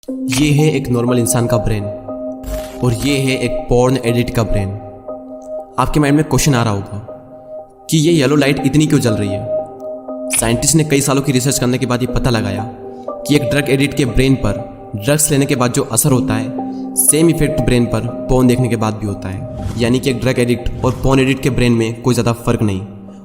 ये है एक नॉर्मल इंसान का ब्रेन और ये है एक पॉर्न एडिट का ब्रेन। आपके माइंड में क्वेश्चन आ रहा होगा कि ये येलो लाइट इतनी क्यों जल रही है। साइंटिस्ट ने कई सालों की रिसर्च करने के बाद ये पता लगाया कि एक ड्रग एडिक्ट के ब्रेन पर ड्रग्स लेने के बाद जो असर होता है सेम इफेक्ट ब्रेन पर पॉर्न देखने के बाद भी होता है। यानी कि एक ड्रग एडिक्ट और पॉर्न एडिक्ट के ब्रेन में कोई ज़्यादा फर्क नहीं,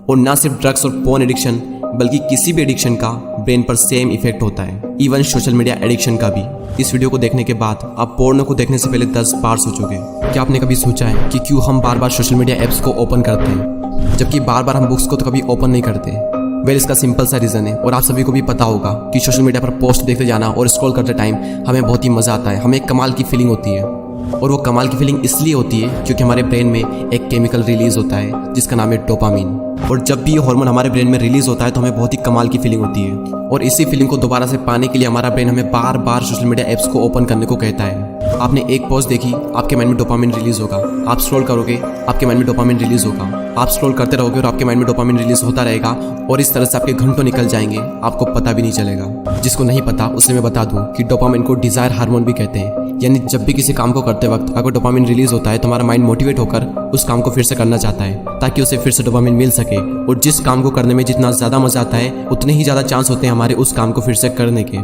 और ना सिर्फ ड्रग्स और पॉर्न एडिक्शन बल्कि किसी भी एडिक्शन का ब्रेन पर सेम इफेक्ट होता है, इवन सोशल मीडिया एडिक्शन का भी। इस वीडियो को देखने के बाद आप पोर्नो को देखने से पहले 10 बार सोचोगे। क्या आपने कभी सोचा है कि क्यों हम बार बार सोशल मीडिया ऐप्स को ओपन करते हैं जबकि बार बार हम बुक्स को तो कभी ओपन नहीं करते। वेल, इसका सिंपल सा रीज़न है और आप सभी को भी पता होगा कि सोशल मीडिया पर पोस्ट देखते जाना और स्क्रॉल करते टाइम हमें बहुत ही मज़ा आता है, हमें एक कमाल की फीलिंग होती है। और वो कमाल की फीलिंग इसलिए होती है क्योंकि हमारे ब्रेन में एक केमिकल रिलीज होता है जिसका नाम है डोपामिन। और जब भी ये हार्मोन हमारे ब्रेन में रिलीज होता है तो हमें बहुत ही कमाल की फीलिंग होती है, और इसी फीलिंग को दोबारा से पाने के लिए हमारा ब्रेन हमें बार बार सोशल मीडिया ऐप्स को ओपन करने को कहता है। आपने एक पोस्ट देखी, आपके माइंड में डोपामिन रिलीज होगा। आप स्क्रॉल करोगे, आपके माइंड में डोपामिन रिलीज होगा। आप स्क्रॉल करते रहोगे और आपके माइंड में डोपामिन रिलीज होता रहेगा, और इस तरह से आपके घंटों निकल जाएंगे, आपको पता भी नहीं चलेगा। जिसको नहीं पता उसे मैं बता दूं कि डोपामिन को डिजायर हार्मोन भी कहते हैं। यानी जब भी किसी काम को करते वक्त अगर डोपामिन रिलीज होता है तो हमारा माइंड मोटिवेट होकर उस काम को फिर से करना चाहता है ताकि उसे फिर से डोपामिन मिल सके। और जिस काम को करने में जितना ज़्यादा मजा आता है उतने ही ज़्यादा चांस होते हैं हमारे उस काम को फिर से करने के।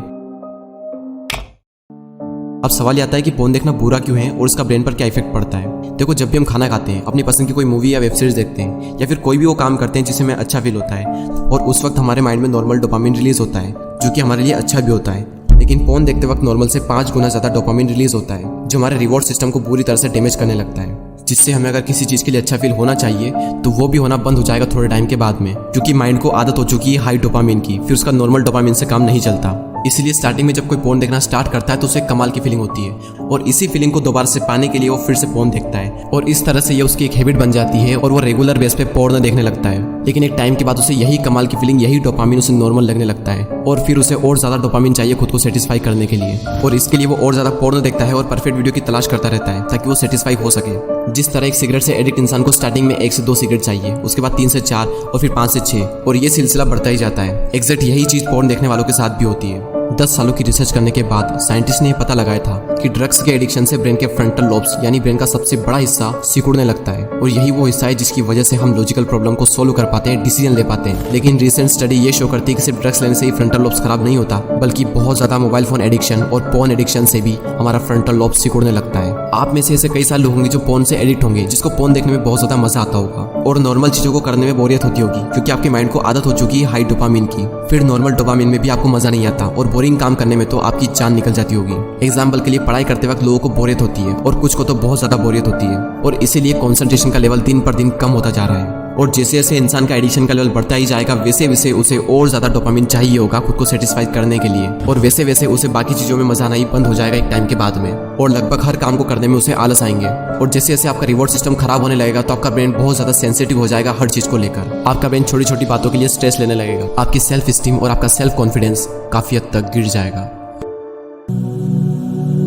अब सवाल आता है कि पोर्न देखना बुरा क्यों है और इसका ब्रेन पर क्या इफेक्ट पड़ता है। देखो, जब भी हम खाना खाते हैं, अपनी पसंद की कोई मूवी या वेब सीरीज देखते हैं या फिर कोई भी वो काम करते हैं जिससे हमें अच्छा फील होता है, और उस वक्त हमारे माइंड में नॉर्मल डोपामिन रिलीज होता है जो कि हमारे लिए अच्छा भी होता है। लेकिन पोर्न देखते वक्त नॉर्मल से 5 गुना ज़्यादा डोपामिन रिलीज होता है जो हमारे रिवॉर्ड सिस्टम को पूरी तरह से डैमेज करने लगता है, जिससे हमें अगर किसी चीज़ के लिए अच्छा फील होना चाहिए तो वो भी होना बंद हो जाएगा थोड़े टाइम के बाद में, क्योंकि माइंड को आदत हो चुकी है हाई डोपामिन की, फिर उसका नॉर्मल डोपामिन से काम नहीं चलता। इसीलिए स्टार्टिंग में जब कोई पोर्न देखना स्टार्ट करता है तो उसे कमाल की फीलिंग होती है, और इसी फीलिंग को दोबारा से पाने के लिए वो फिर से पोर्न देखता है, और इस तरह से ये उसकी एक हैबिट बन जाती है और वो रेगुलर बेस पे पोर्न देखने लगता है। लेकिन एक टाइम के बाद उसे यही कमाल की फीलिंग, यही डोपामिन उसे नॉर्मल लगने लगता है, और फिर उसे और ज़्यादा डोपामिन चाहिए खुद को सेटिस्फाई करने के लिए, और इसके लिए वो और ज़्यादा पोर्न देखता है और परफेक्ट वीडियो की तलाश करता रहता है ताकि वो सेटिस्फाई हो सके। जिस तरह एक सिगरेट से एडिक्ट इंसान को स्टार्टिंग में 1 से 2 सिगरेट चाहिए, उसके बाद 3 से 4 और फिर 5 से 6, और ये सिलसिला बढ़ता ही जाता है। एग्जैक्ट यही चीज़ पोर्न देखने वालों के साथ भी होती है। 10 सालों की रिसर्च करने के बाद साइंटिस्ट ने यह पता लगाया था कि ड्रग्स के एडिक्शन से ब्रेन के फ्रंटल लोब्स यानी ब्रेन का सबसे बड़ा हिस्सा सिकुड़ने लगता है, और यही वो हिस्सा है जिसकी वजह से हम लॉजिकल प्रॉब्लम को सोल्व कर पाते हैं, डिसीजन ले पाते हैं। लेकिन रिसेंट स्टडी ये शो करती है कि सिर्फ ड्रग्स लेने से ही फ्रंटल लोब्स खराब नहीं होता, बल्कि बहुत ज्यादा मोबाइल फोन एडिक्शन और पोर्न एडिक्शन से भी हमारा फ्रंटल लोब सिकुड़ने लगता है। आप में से ऐसे कई सारे लोग होंगे जो पोर्न से एडिक्ट होंगे, जिसको पोर्न देखने में बहुत ज्यादा मजा आता होगा और नॉर्मल चीजों को करने में बोरियत होती होगी, क्योंकि आपके माइंड को आदत हो चुकी है हाई डोपामिन की। फिर नॉर्मल डोपामिन में भी आपको मजा नहीं आता और बोरिंग काम करने में तो आपकी जान निकल जाती होगी। एग्जाम्पल के लिए, पढ़ाई करते वक्त लोगों को बोरियत होती है और कुछ को तो बहुत ज्यादा बोरियत होती है, और इसीलिए कंसंट्रेशन का लेवल दिन पर दिन कम होता जा रहा है। और जैसे जैसे इंसान का एडिक्शन का लेवल बढ़ता ही जाएगा वैसे वैसे उसे और ज्यादा डोपामिन चाहिए होगा खुद को सेटिस्फाई करने के लिए, और वैसे वैसे उसे बाकी चीजों में मजा आना ही बंद हो जाएगा एक टाइम के बाद में, और लगभग हर काम को करने में उसे आलस आएंगे। और जैसे जैसे आपका रिवॉर्ड सिस्टम खराब होने लगेगा तो आपका ब्रेन बहुत ज्यादा सेंसिटिव हो जाएगा हर चीज को लेकर। आपका ब्रेन छोटी छोटी बातों के लिए स्ट्रेस लेने लगेगा, आपकी सेल्फ स्टीम और आपका सेल्फ कॉन्फिडेंस काफी हद तक गिर जाएगा।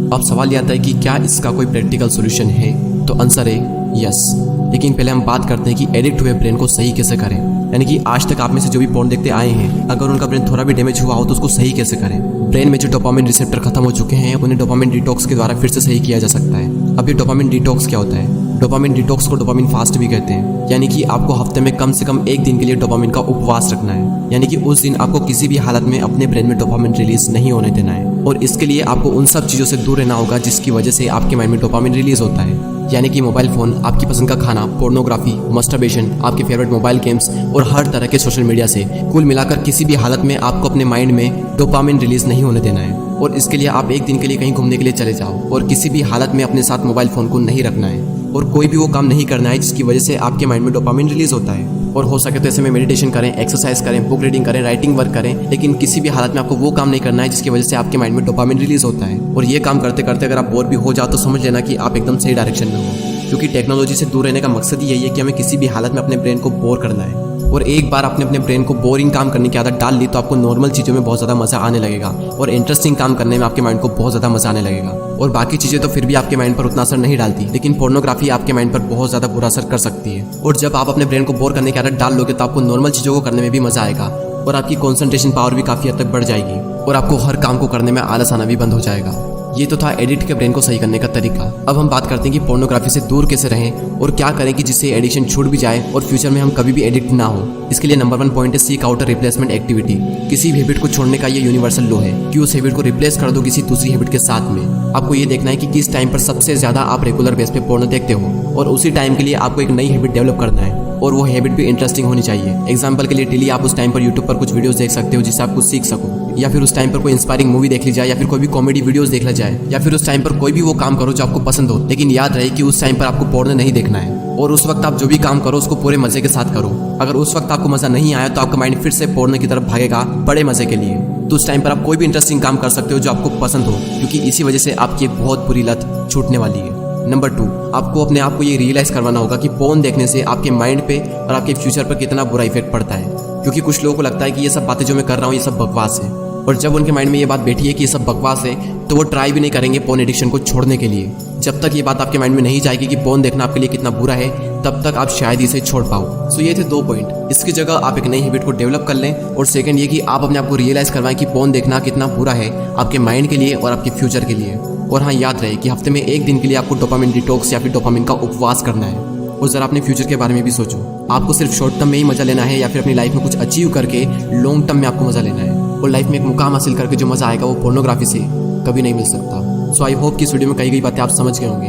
अब सवाल यह आता है कि क्या इसका कोई प्रैक्टिकल सॉल्यूशन है, तो आंसर है यस। लेकिन पहले हम बात करते हैं कि एडिक्ट हुए ब्रेन को सही कैसे करें। यानी कि आज तक आप में से जो भी पोर्न देखते आए हैं, अगर उनका ब्रेन थोड़ा भी डैमेज हुआ हो तो उसको सही कैसे करें। ब्रेन में जो डोपामिन रिसेप्टर खत्म हो चुके हैं उन्हें डोपामिन डिटॉक्स के द्वारा फिर से सही किया जा सकता है। अब ये डोपामिन डिटॉक्स क्या होता है? डोपामिन डिटॉक्स को डोपामिन फास्ट भी कहते हैं, यानी कि आपको हफ्ते में कम से कम 1 दिन के लिए डोपामिन का उपवास रखना है, यानी कि उस दिन आपको किसी भी हालत में अपने ब्रेन में डोपामिन रिलीज नहीं होने देना है। और इसके लिए आपको उन सब चीज़ों से दूर रहना होगा जिसकी वजह से आपके माइंड में डोपामिन रिलीज होता है, यानी कि मोबाइल फोन, आपकी पसंद का खाना, पोर्नोग्राफी, मस्टरबेशन, आपके फेवरेट मोबाइल गेम्स और हर तरह के सोशल मीडिया से। कुल मिलाकर किसी भी हालत में आपको अपने माइंड में डोपामिन रिलीज नहीं होने देना है। और इसके लिए आप 1 दिन के लिए कहीं घूमने के लिए चले जाओ, और किसी भी हालत में अपने साथ मोबाइल फोन को नहीं रखना है, और कोई भी वो काम नहीं करना है जिसकी वजह से आपके माइंड में डोपामिन रिलीज होता है। और हो सके तो ऐसे में मेडिटेशन करें, एक्सरसाइज करें, बुक रीडिंग करें, राइटिंग वर्क करें, लेकिन किसी भी हालत में आपको वो काम नहीं करना है जिसकी वजह से आपके माइंड में डोपामिन रिलीज होता है। और ये काम करते करते अगर आप बोर भी हो जाओ तो समझ लेना कि आप एकदम सही डायरेक्शन में हो, क्योंकि टेक्नोलॉजी से दूर रहने का मकसद ही यही है कि हमें किसी भी हालत में अपने ब्रेन को बोर करना है। और एक बार आपने अपने ब्रेन को बोरिंग काम करने की आदत डाल ली तो आपको नॉर्मल चीज़ों में बहुत ज़्यादा मज़ा आने लगेगा, और इंटरेस्टिंग काम करने में आपके माइंड को बहुत ज़्यादा मज़ा आने लगेगा। और बाकी चीज़ें तो फिर भी आपके माइंड पर उतना असर नहीं डालती, लेकिन पोर्नोग्राफी आपके माइंड पर बहुत ज़्यादा बुरा असर कर सकती है। और जब आप अपने ब्रेन को बोर करने की आदत डाल लोगे तो आपको नॉर्मल चीज़ों को करने में भी मज़ा आएगा, और आपकी कॉन्सेंट्रेशन पावर भी काफ़ी हद तक बढ़ जाएगी, और आपको हर काम को करने में आलस आना भी बंद हो जाएगा। ये तो था एडिक्ट के ब्रेन को सही करने का तरीका। अब हम बात करते हैं कि पोर्नोग्राफी से दूर कैसे रहें और क्या करें कि जिससे एडिक्शन छूट भी जाए और फ्यूचर में हम कभी भी एडिक्ट ना हो। इसके लिए नंबर 1 पॉइंट है seek out a replacement activity. किसी भी हैबिट को छोड़ने का ये यूनिवर्सल लॉ है कि उस हैबिट को रिप्लेस कर दो किसी दूसरी हैबिट के साथ में। आपको ये देखना है कि किस टाइम पर सबसे ज्यादा आप रेगुलर बेस पे पोर्नो देखते हो और उसी टाइम के लिए आपको एक नई हैबिट डेवलप करना है और वो हैबिट भी इंटरेस्टिंग होनी चाहिए। एग्जांपल के लिए डेली आप उस टाइम पर यूट्यूब पर कुछ वीडियोस देख सकते हो जिससे आप कुछ सीख सको, या फिर उस टाइम पर कोई इंस्पायरिंग मूवी देख ली जाए, या फिर कोई भी कॉमेडी वीडियोस देख ला जाए, या फिर उस टाइम पर कोई भी वो काम करो जो आपको पसंद हो। लेकिन याद रहे कि उस टाइम पर आपको पोर्नो नहीं देखना है और उस वक्त आप जो भी काम करो उसको पूरे मजे के साथ करो। अगर उस वक्त आपको मजा नहीं आया तो आपका माइंड फिर से पोर्नो की तरफ भागेगा बड़े मजे के लिए। तो उस टाइम पर आप कोई भी इंटरेस्टिंग काम कर सकते हो जो आपको पसंद हो, क्योंकि इसी वजह से आपकी एक बहुत बुरी लत छूटने वाली है। नंबर 2, आपको अपने आप को ये रियलाइज करवाना होगा कि पोर्न देखने से आपके माइंड पे और आपके फ्यूचर पर कितना बुरा इफेक्ट पड़ता है। क्योंकि कुछ लोगों को लगता है कि ये सब बातें जो मैं कर रहा हूँ ये सब बकवास है, और जब उनके माइंड में ये बात बैठी है कि ये सब बकवास है तो वो ट्राई भी नहीं करेंगे पोर्न एडिक्शन को छोड़ने के लिए। जब तक ये बात आपके माइंड में नहीं जाएगी कि पोर्न देखना आपके लिए कितना बुरा है, तब तक आप शायद इसे छोड़ पाओ। सो ये थे 2 पॉइंट। इसकी जगह आप एक नई हैबिट को डेवलप कर लें, और सेकंड ये कि आप अपने आप को रियलाइज करवाएं कि पोर्न देखना कितना बुरा है आपके माइंड के लिए और आपके फ्यूचर के लिए। और हाँ, याद रहे कि हफ्ते में 1 दिन के लिए आपको डोपामिन डिटॉक्स या फिर डोपामिन का उपवास करना है। और जरा अपने फ्यूचर के बारे में भी सोचो। आपको सिर्फ शॉर्ट टर्म में ही मजा लेना है या फिर अपनी लाइफ में कुछ अचीव करके लॉन्ग टर्म में आपको मजा लेना है? और लाइफ में एक मुकाम हासिल करके जो मजा आएगा वो पोर्नोग्राफी से कभी नहीं मिल सकता। सो आई होप कि इस वीडियो में कही गई बातें आप समझ गए होंगे।